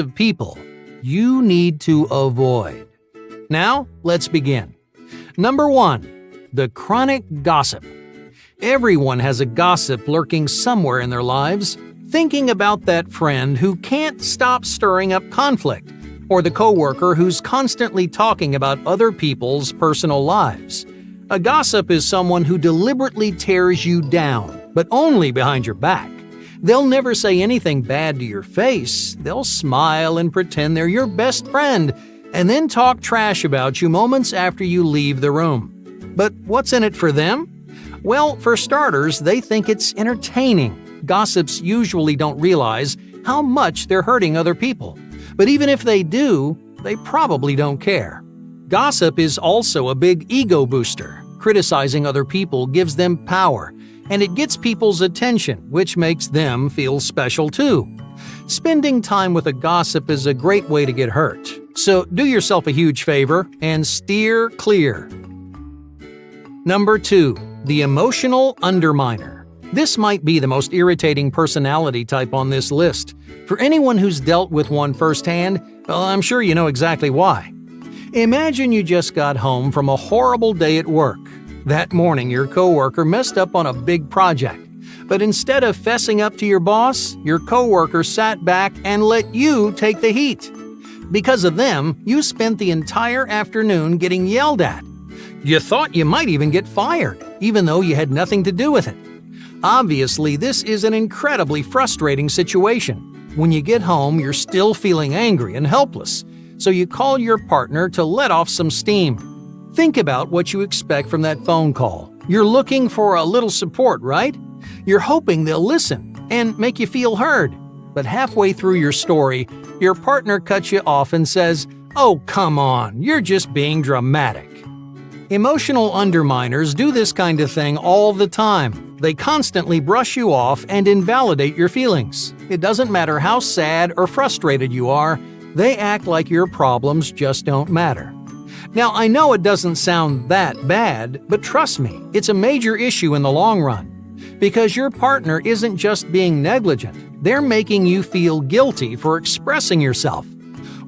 of people you need to avoid. Now, let's begin. Number 1. The chronic gossip. Everyone has a gossip lurking somewhere in their lives, thinking about that friend who can't stop stirring up conflict, or the coworker who's constantly talking about other people's personal lives. A gossip is someone who deliberately tears you down, but only behind your back. They'll never say anything bad to your face. They'll smile and pretend they're your best friend, and then talk trash about you moments after you leave the room. But what's in it for them? Well, for starters, they think it's entertaining. Gossips usually don't realize how much they're hurting other people. But even if they do, they probably don't care. Gossip is also a big ego booster. Criticizing other people gives them power, and it gets people's attention, which makes them feel special too. Spending time with a gossip is a great way to get hurt. So do yourself a huge favor and steer clear. Number 2. The Emotional Underminer. This might be the most irritating personality type on this list. For anyone who's dealt with one firsthand, well, I'm sure you know exactly why. Imagine you just got home from a horrible day at work. That morning, your coworker messed up on a big project. But instead of fessing up to your boss, your coworker sat back and let you take the heat. Because of them, you spent the entire afternoon getting yelled at. You thought you might even get fired, even though you had nothing to do with it. Obviously, this is an incredibly frustrating situation. When you get home, you're still feeling angry and helpless, so you call your partner to let off some steam. Think about what you expect from that phone call. You're looking for a little support, right? You're hoping they'll listen and make you feel heard. But halfway through your story, your partner cuts you off and says, "Oh, come on, you're just being dramatic." Emotional underminers do this kind of thing all the time. They constantly brush you off and invalidate your feelings. It doesn't matter how sad or frustrated you are, they act like your problems just don't matter. Now, I know it doesn't sound that bad, but trust me, it's a major issue in the long run. Because your partner isn't just being negligent, they're making you feel guilty for expressing yourself.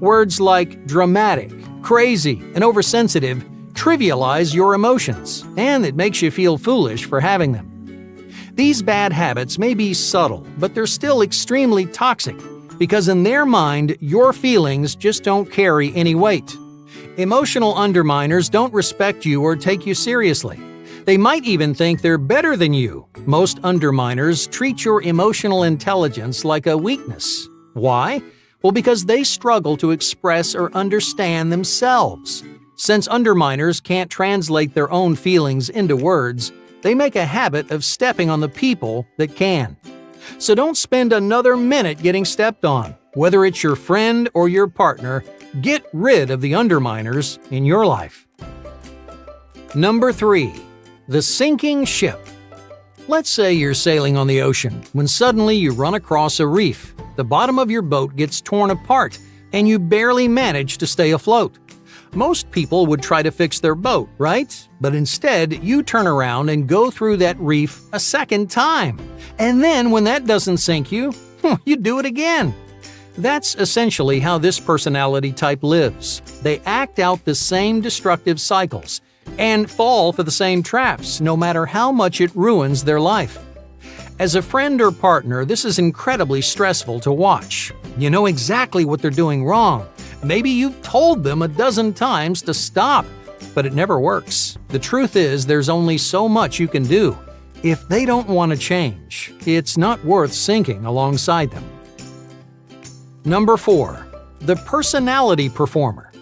Words like dramatic, crazy, and oversensitive trivialize your emotions, and it makes you feel foolish for having them. These bad habits may be subtle, but they're still extremely toxic, because in their mind, your feelings just don't carry any weight. Emotional underminers don't respect you or take you seriously. They might even think they're better than you. Most underminers treat your emotional intelligence like a weakness. Why? Well, because they struggle to express or understand themselves. Since underminers can't translate their own feelings into words, they make a habit of stepping on the people that can. So don't spend another minute getting stepped on. Whether it's your friend or your partner, get rid of the underminers in your life. Number 3. The sinking ship. Let's say you're sailing on the ocean when suddenly you run across a reef. The bottom of your boat gets torn apart and you barely manage to stay afloat. Most people would try to fix their boat, right? But instead, you turn around and go through that reef a second time. And then when that doesn't sink you, you do it again. That's essentially how this personality type lives. They act out the same destructive cycles and fall for the same traps, no matter how much it ruins their life. As a friend or partner, this is incredibly stressful to watch. You know exactly what they're doing wrong. Maybe you've told them a dozen times to stop, but it never works. The truth is, there's only so much you can do. If they don't want to change, it's not worth sinking alongside them. Number 4. The personality performer.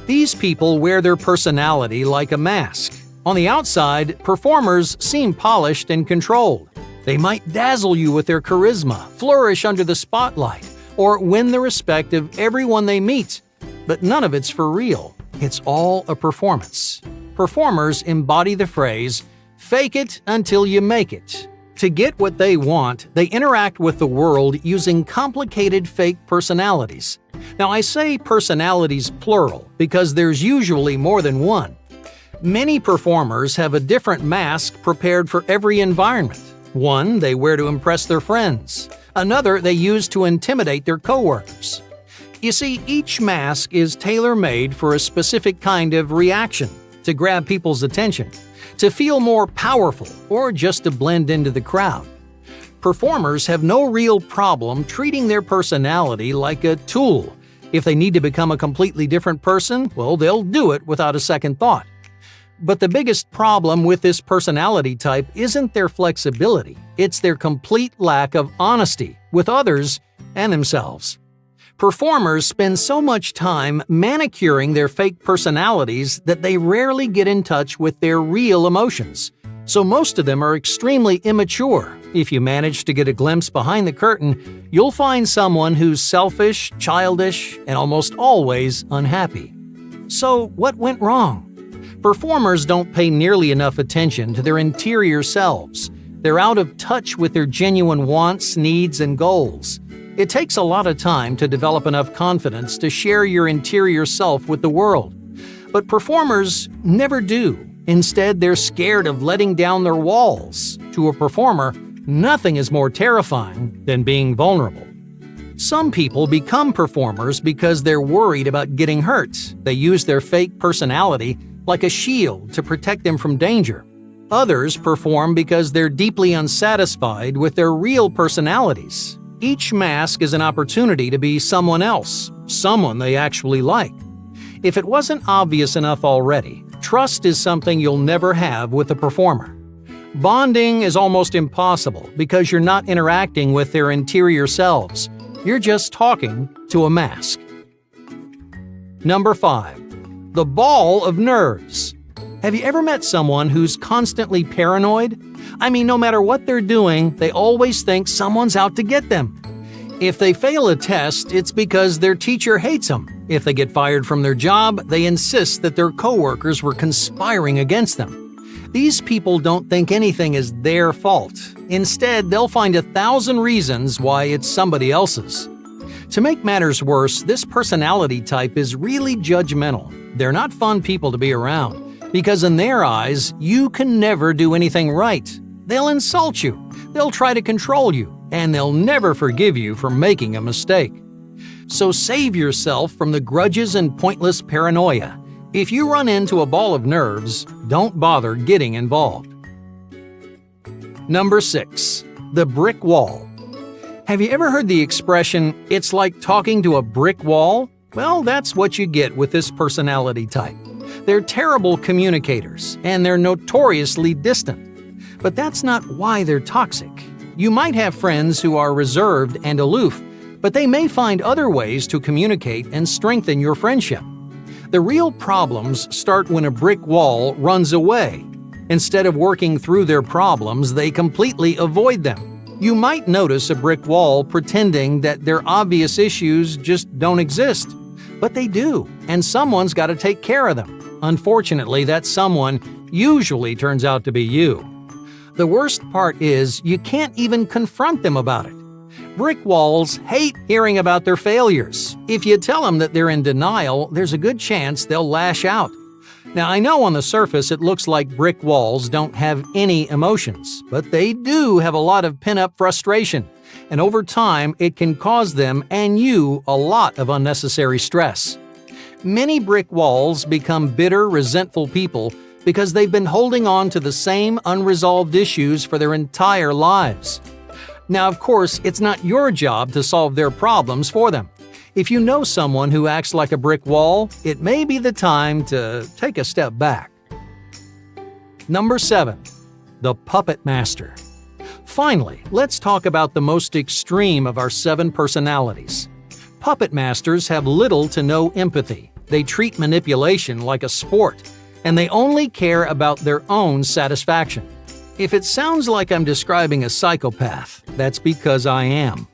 These people wear their personality like a mask. On the outside, performers seem polished and controlled. They might dazzle you with their charisma, flourish under the spotlight, or win the respect of everyone they meet. But none of it's for real. It's all a performance. Performers embody the phrase, "Fake it until you make it." To get what they want, they interact with the world using complicated fake personalities. Now, I say personalities plural because there's usually more than one. Many performers have a different mask prepared for every environment. One they wear to impress their friends. Another they use to intimidate their coworkers. You see, each mask is tailor-made for a specific kind of reaction, to grab people's attention, to feel more powerful, or just to blend into the crowd. Performers have no real problem treating their personality like a tool. If they need to become a completely different person, well, they'll do it without a second thought. But the biggest problem with this personality type isn't their flexibility, it's their complete lack of honesty with others and themselves. Performers spend so much time manicuring their fake personalities that they rarely get in touch with their real emotions. So most of them are extremely immature. If you manage to get a glimpse behind the curtain, you'll find someone who's selfish, childish, and almost always unhappy. So what went wrong? Performers don't pay nearly enough attention to their interior selves. They're out of touch with their genuine wants, needs, and goals. It takes a lot of time to develop enough confidence to share your interior self with the world. But performers never do. Instead, they're scared of letting down their walls. To a performer, nothing is more terrifying than being vulnerable. Some people become performers because they're worried about getting hurt. They use their fake personality like a shield to protect them from danger. Others perform because they're deeply unsatisfied with their real personalities. Each mask is an opportunity to be someone else, someone they actually like. If it wasn't obvious enough already, trust is something you'll never have with a performer. Bonding is almost impossible because you're not interacting with their interior selves. You're just talking to a mask. Number 5. The ball of nerves. Have you ever met someone who's constantly paranoid? I mean, no matter what they're doing, they always think someone's out to get them. If they fail a test, it's because their teacher hates them. If they get fired from their job, they insist that their coworkers were conspiring against them. These people don't think anything is their fault. Instead, they'll find 1,000 reasons why it's somebody else's. To make matters worse, this personality type is really judgmental. They're not fun people to be around, because in their eyes, you can never do anything right. They'll insult you, they'll try to control you, and they'll never forgive you for making a mistake. So save yourself from the grudges and pointless paranoia. If you run into a ball of nerves, don't bother getting involved. Number 6. The brick wall. Have you ever heard the expression, "It's like talking to a brick wall"? Well, that's what you get with this personality type. They're terrible communicators, and they're notoriously distant. But that's not why they're toxic. You might have friends who are reserved and aloof, but they may find other ways to communicate and strengthen your friendship. The real problems start when a brick wall runs away. Instead of working through their problems, they completely avoid them. You might notice a brick wall pretending that their obvious issues just don't exist. But they do, and someone's got to take care of them. Unfortunately, that someone usually turns out to be you. The worst part is you can't even confront them about it. Brick walls hate hearing about their failures. If you tell them that they're in denial, there's a good chance they'll lash out. Now, I know on the surface it looks like brick walls don't have any emotions, but they do have a lot of pent-up frustration, and over time it can cause them and you a lot of unnecessary stress. Many brick walls become bitter, resentful people because they've been holding on to the same unresolved issues for their entire lives. Now, of course, it's not your job to solve their problems for them. If you know someone who acts like a brick wall, it may be the time to take a step back. Number 7. The Puppet Master. Finally, let's talk about the most extreme of our 7 personalities. Puppet masters have little to no empathy. They treat manipulation like a sport, and they only care about their own satisfaction. If it sounds like I'm describing a psychopath, that's because I am.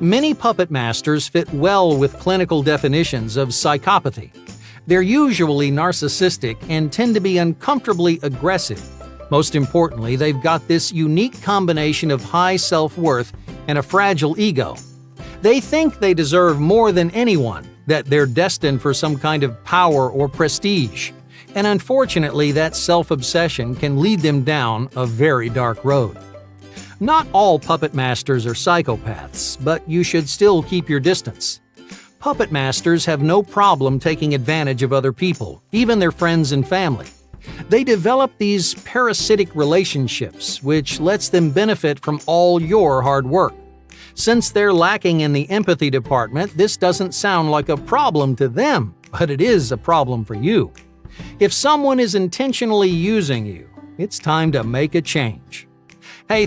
Many puppet masters fit well with clinical definitions of psychopathy. They're usually narcissistic and tend to be uncomfortably aggressive. Most importantly, they've got this unique combination of high self-worth and a fragile ego. They think they deserve more than anyone, that they're destined for some kind of power or prestige. And unfortunately, that self-obsession can lead them down a very dark road. Not all puppet masters are psychopaths, but you should still keep your distance. Puppet masters have no problem taking advantage of other people, even their friends and family. They develop these parasitic relationships, which lets them benefit from all your hard work. Since they're lacking in the empathy department, this doesn't sound like a problem to them, but it is a problem for you. If someone is intentionally using you, it's time to make a change.